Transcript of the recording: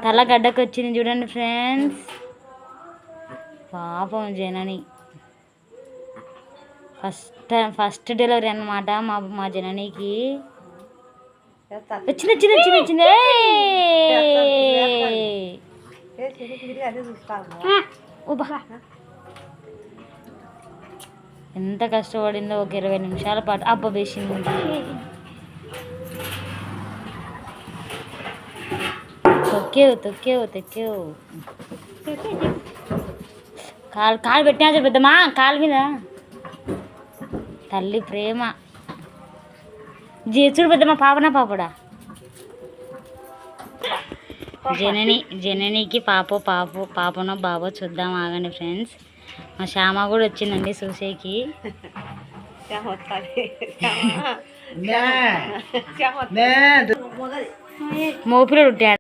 తల గడ్డకు వచ్చింది చూడండి ఫ్రెండ్స్. పాపం జనని ఫస్ట్ డెలివరీ అన్నమాట మా జననికి. వచ్చింది వచ్చింది వచ్చింది వచ్చింది. ఎంత కష్టపడిందో ఒక 20 నిమిషాల పాటు. అబ్బ వేసింది. తొక్కేవు కాలు పెట్టినా పెద్దమ్మా కాలు మీద. తల్లి ప్రేమ. చూడు పెద్దమ్మా పాపడా. జననికి పాపనో బాబో చూద్దాం ఆగండి ఫ్రెండ్స్. మా శ్యామ కూడా వచ్చిందండి చూసేకి. మోపిలో ఉంటాడు.